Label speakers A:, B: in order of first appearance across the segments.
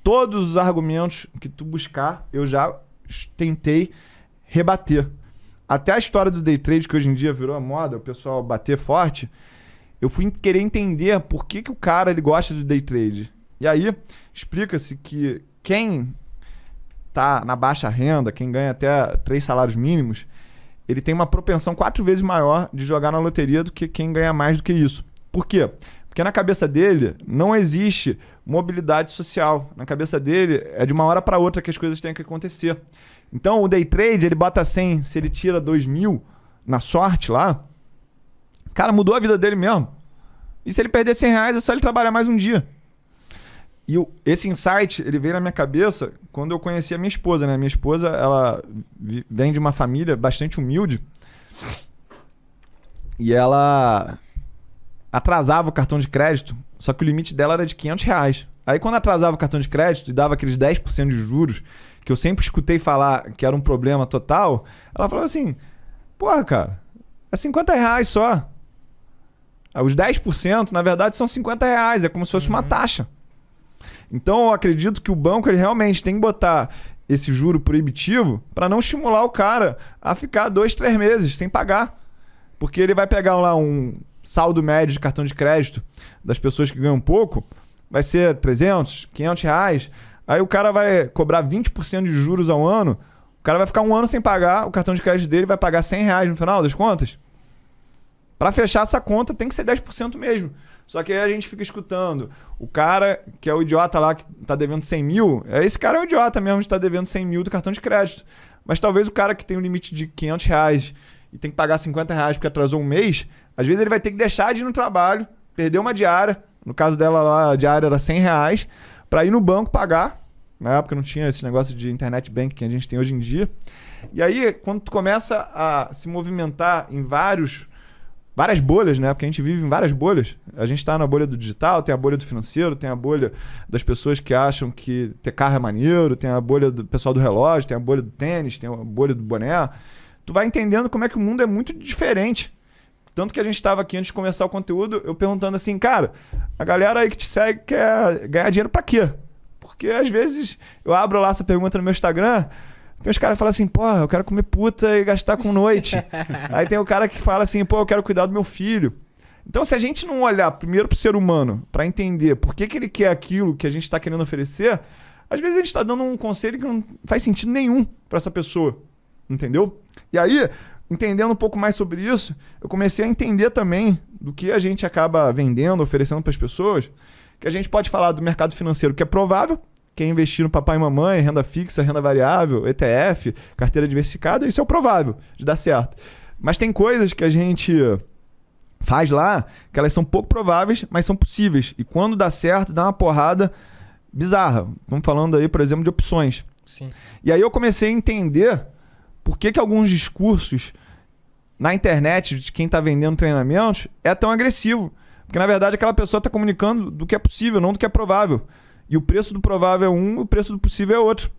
A: todos os argumentos que tu buscar, eu já tentei rebater. Até a história do day trade, que hoje em dia virou a moda, o pessoal bater forte, eu fui querer entender por que o cara ele gosta de day trade. E aí, explica-se que quem tá na baixa renda, quem ganha até 3 salários mínimos, ele tem uma propensão 4 vezes maior de jogar na loteria do que quem ganha mais do que isso. Por quê? Porque na cabeça dele não existe mobilidade social. Na cabeça dele é de uma hora para outra que as coisas têm que acontecer. Então o day trade, ele bota 100, se ele tira 2.000 na sorte lá, cara, mudou a vida dele mesmo. E se ele perder 100 reais, é só ele trabalhar mais um dia. E esse insight, ele veio na minha cabeça quando eu conheci a minha esposa, né? Minha esposa, ela vem de uma família bastante humilde e ela atrasava o cartão de crédito, só que o limite dela era de 500 reais. Aí quando atrasava o cartão de crédito e dava aqueles 10% de juros, que eu sempre escutei falar que era um problema total, ela falava assim, porra, cara, é 50 reais só. Os 10%, na verdade, são 50 reais, é como se fosse uma taxa. Então eu acredito que o banco ele realmente tem que botar esse juro proibitivo para não estimular o cara a ficar 2, 3 meses sem pagar. Porque ele vai pegar lá um saldo médio de cartão de crédito das pessoas que ganham pouco, vai ser 300, 500 reais. Aí o cara vai cobrar 20% de juros ao ano, o cara vai ficar um ano sem pagar, o cartão de crédito dele vai pagar 100 reais no final das contas. Para fechar essa conta tem que ser 10% mesmo. Só que aí a gente fica escutando. O cara que é o idiota lá que tá devendo 100 mil, esse cara é o idiota mesmo de estar devendo 100 mil do cartão de crédito. Mas talvez o cara que tem um limite de 500 reais e tem que pagar 50 reais porque atrasou um mês, às vezes ele vai ter que deixar de ir no trabalho, perder uma diária, no caso dela lá a diária era 100 reais, para ir no banco pagar. Na época não tinha esse negócio de internet banking que a gente tem hoje em dia. E aí, quando tu começa a se movimentar em várias bolhas, né? Porque a gente vive em várias bolhas. A gente tá na bolha do digital, tem a bolha do financeiro, tem a bolha das pessoas que acham que ter carro é maneiro, tem a bolha do pessoal do relógio, tem a bolha do tênis, tem a bolha do boné. Tu vai entendendo como é que o mundo é muito diferente. Tanto que a gente tava aqui antes de começar o conteúdo, eu perguntando assim, cara, a galera aí que te segue quer ganhar dinheiro pra quê? Porque às vezes eu abro lá essa pergunta no meu Instagram, tem uns caras que falam assim, pô, eu quero comer puta e gastar com noite. Aí tem o cara que fala assim, pô, eu quero cuidar do meu filho. Então se a gente não olhar primeiro pro ser humano pra entender por que ele quer aquilo que a gente tá querendo oferecer, às vezes a gente tá dando um conselho que não faz sentido nenhum pra essa pessoa. Entendeu? E aí, entendendo um pouco mais sobre isso, eu comecei a entender também do que a gente acaba vendendo, oferecendo pras pessoas, que a gente pode falar do mercado financeiro que é provável, que é investir no papai e mamãe, renda fixa, renda variável, ETF, carteira diversificada, isso é o provável de dar certo. Mas tem coisas que a gente faz lá que elas são pouco prováveis, mas são possíveis. E quando dá certo, dá uma porrada bizarra. Estamos falando aí, por exemplo, de opções.
B: Sim.
A: E aí eu comecei a entender por que alguns discursos na internet de quem está vendendo treinamentos é tão agressivo. Porque, na verdade, aquela pessoa está comunicando do que é possível, não do que é provável. E o preço do provável é um, o preço do possível é outro.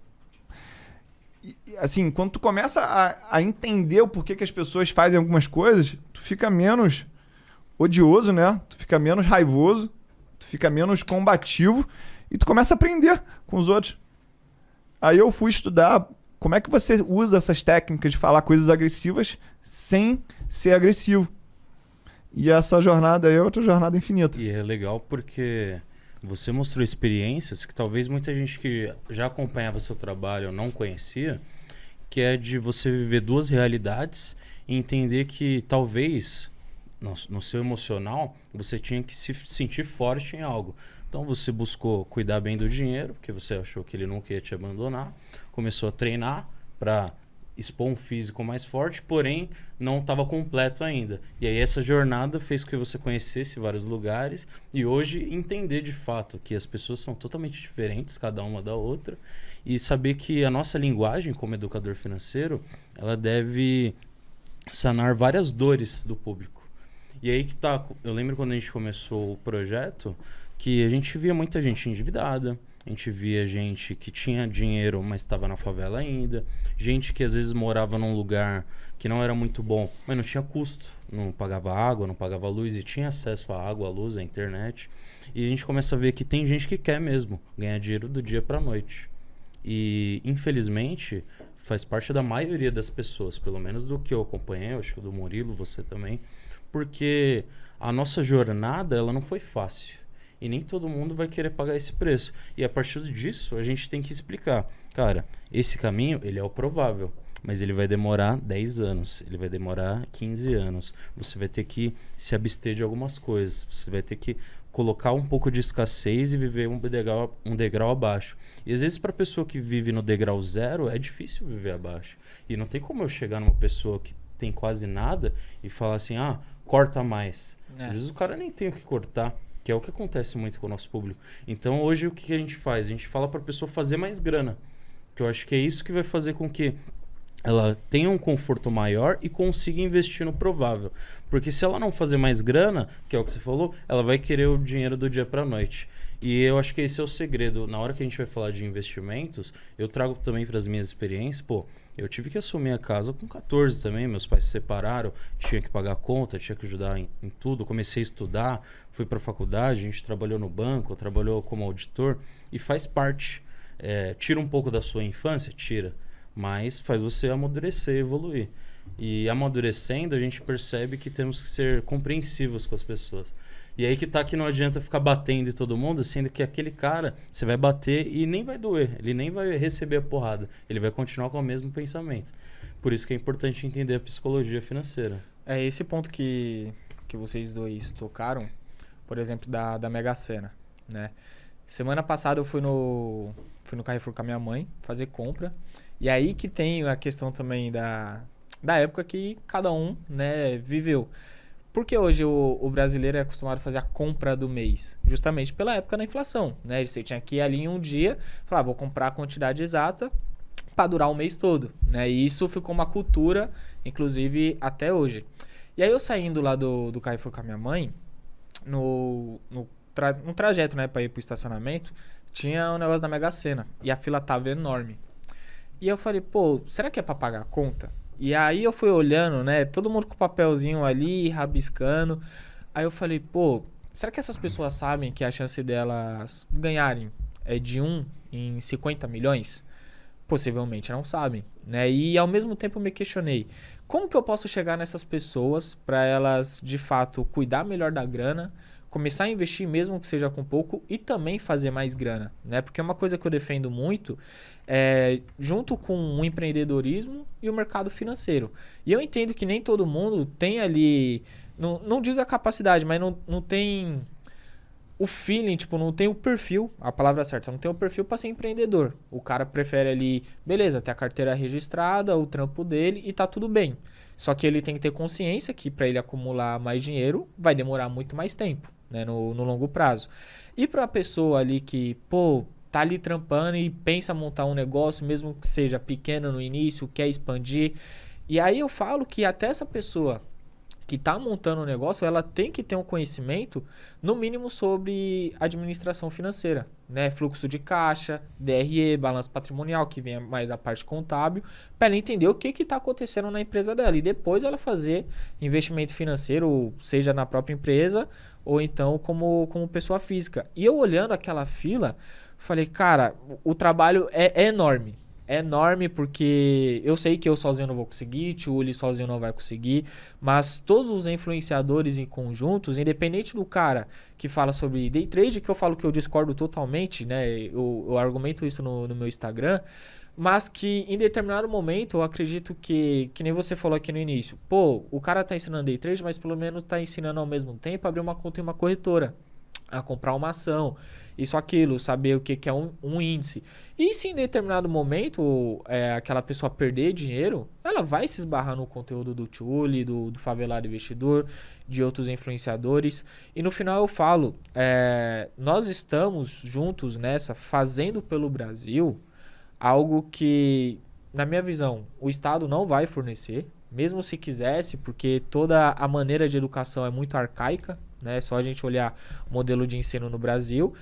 A: E, assim, quando tu começa a entender o porquê que as pessoas fazem algumas coisas, tu fica menos odioso, né? Tu fica menos raivoso, tu fica menos combativo e tu começa a aprender com os outros. Aí eu fui estudar como é que você usa essas técnicas de falar coisas agressivas sem ser agressivo. E essa jornada aí é outra jornada infinita.
C: E é legal porque você mostrou experiências que talvez muita gente que já acompanhava seu trabalho não conhecia, que é de você viver duas realidades e entender que talvez no seu emocional você tinha que se sentir forte em algo. Então você buscou cuidar bem do dinheiro, porque você achou que ele nunca ia te abandonar, começou a treinar para expor um físico mais forte, porém não estava completo ainda. E aí essa jornada fez com que você conhecesse vários lugares e hoje entender de fato que as pessoas são totalmente diferentes, cada uma da outra, e saber que a nossa linguagem como educador financeiro, ela deve sanar várias dores do público. E aí que tá, eu lembro quando a gente começou o projeto, que a gente via muita gente endividada, a a gente via gente que tinha dinheiro, mas estava na favela ainda, gente que às vezes morava num lugar que não era muito bom, mas não tinha custo, não pagava água, não pagava luz e tinha acesso à água, à luz, à internet. E a gente começa a ver que tem gente que quer mesmo ganhar dinheiro do dia para a noite. E, infelizmente, faz parte da maioria das pessoas, pelo menos do que eu acompanhei, eu acho que do Murilo, você também, porque a nossa jornada, ela não foi fácil. E nem todo mundo vai querer pagar esse preço. E a partir disso, a gente tem que explicar. Cara, esse caminho, ele é o provável. Mas ele vai demorar 10 anos. Ele vai demorar 15 anos. Você vai ter que se abster de algumas coisas. Você vai ter que colocar um pouco de escassez e viver um degrau abaixo. E às vezes para a pessoa que vive no degrau zero, é difícil viver abaixo. E não tem como eu chegar numa pessoa que tem quase nada e falar assim, corta mais. Às vezes o cara nem tem o que cortar. Que é o que acontece muito com o nosso público. Então, hoje, o que a gente faz? A gente fala para a pessoa fazer mais grana. Que eu acho que é isso que vai fazer com que ela tenha um conforto maior e consiga investir no provável. Porque se ela não fazer mais grana, que é o que você falou, ela vai querer o dinheiro do dia para a noite. E eu acho que esse é o segredo. Na hora que a gente vai falar de investimentos, eu trago também para as minhas experiências, eu tive que assumir a casa com 14 também, meus pais se separaram, tinha que pagar a conta, tinha que ajudar em tudo, comecei a estudar, fui para a faculdade, a gente trabalhou no banco, trabalhou como auditor e faz parte. Tira um pouco da sua infância? Tira, mas faz você amadurecer, evoluir. E amadurecendo, a gente percebe que temos que ser compreensivos com as pessoas. E aí que não adianta ficar batendo em todo mundo, sendo que aquele cara, você vai bater e nem vai doer, ele nem vai receber a porrada, ele vai continuar com o mesmo pensamento. Por isso que é importante entender a psicologia financeira.
B: É esse ponto que vocês dois tocaram, por exemplo, da Mega Sena, né? Semana passada eu fui no Carrefour com a minha mãe fazer compra, e aí que tem a questão também da época que cada um, né, viveu. Porque hoje o brasileiro é acostumado a fazer a compra do mês? Justamente pela época da inflação, né? Você tinha que ir ali em um dia, falar, vou comprar a quantidade exata para durar o mês todo, né? E isso ficou uma cultura, inclusive, até hoje. E aí eu saindo lá do Carrefour com a minha mãe, no trajeto, né, para ir pro estacionamento, tinha um negócio da Mega Sena e a fila tava enorme. E eu falei, será que é para pagar a conta? E aí eu fui olhando, né? Todo mundo com o papelzinho ali, rabiscando. Aí eu falei, será que essas pessoas sabem que a chance delas ganharem é de 1 em 50 milhões? Possivelmente não sabem, né? E ao mesmo tempo eu me questionei, como que eu posso chegar nessas pessoas para elas, de fato, cuidar melhor da grana, começar a investir mesmo que seja com pouco e também fazer mais grana, né? Porque uma coisa que eu defendo muito junto com o empreendedorismo e o mercado financeiro. E eu entendo que nem todo mundo tem ali, não digo a capacidade, mas não tem o feeling, não tem o perfil, a palavra certa, não tem o perfil para ser empreendedor. O cara prefere ali, beleza, ter a carteira registrada, o trampo dele e tá tudo bem. Só que ele tem que ter consciência que para ele acumular mais dinheiro vai demorar muito mais tempo, né, no longo prazo. E para a pessoa ali que, tá ali trampando e pensa montar um negócio, mesmo que seja pequeno no início, quer expandir. E aí eu falo que até essa pessoa que tá montando um negócio, ela tem que ter um conhecimento, no mínimo, sobre administração financeira, né? Fluxo de caixa, DRE, balanço patrimonial, que vem mais a parte contábil, para ela entender o que tá acontecendo na empresa dela. E depois ela fazer investimento financeiro, seja na própria empresa, ou então como pessoa física. E eu olhando aquela fila, falei, cara, o trabalho é enorme. É enorme porque eu sei que eu sozinho não vou conseguir, Tio Uli sozinho não vai conseguir, mas todos os influenciadores em conjuntos, independente do cara que fala sobre day trade, que eu falo que eu discordo totalmente, né? Eu argumento isso no meu Instagram, mas que em determinado momento eu acredito que nem você falou aqui no início, o cara tá ensinando day trade, mas pelo menos tá ensinando ao mesmo tempo a abrir uma conta em uma corretora, a comprar uma ação, isso, aquilo, saber o que é um índice. E se em determinado momento aquela pessoa perder dinheiro, ela vai se esbarrar no conteúdo do Tchuli, do Favelado Investidor, de outros influenciadores. E no final eu falo, nós estamos juntos nessa, fazendo pelo Brasil algo que, na minha visão, o Estado não vai fornecer, mesmo se quisesse, porque toda a maneira de educação é muito arcaica, né? É só a gente olhar o modelo de ensino no Brasil.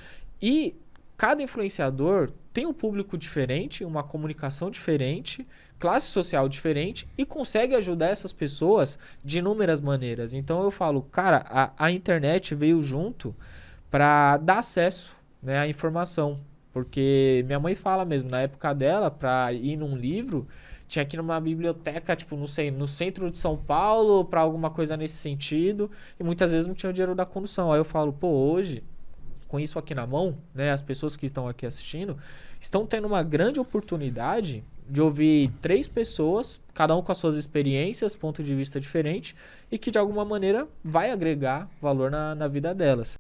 B: E cada influenciador tem um público diferente, uma comunicação diferente, classe social diferente e consegue ajudar essas pessoas de inúmeras maneiras. Então eu falo, cara, a internet veio junto para dar acesso, né, à informação. Porque minha mãe fala mesmo, na época dela, para ir num livro, tinha que ir numa biblioteca, tipo, não sei, no centro de São Paulo, para alguma coisa nesse sentido, e muitas vezes não tinha o dinheiro da condução. Aí eu falo, pô, hoje, com isso aqui na mão, né, as pessoas que estão aqui assistindo, estão tendo uma grande oportunidade de ouvir 3 pessoas, cada um com as suas experiências, ponto de vista diferente, e que de alguma maneira vai agregar valor na vida delas.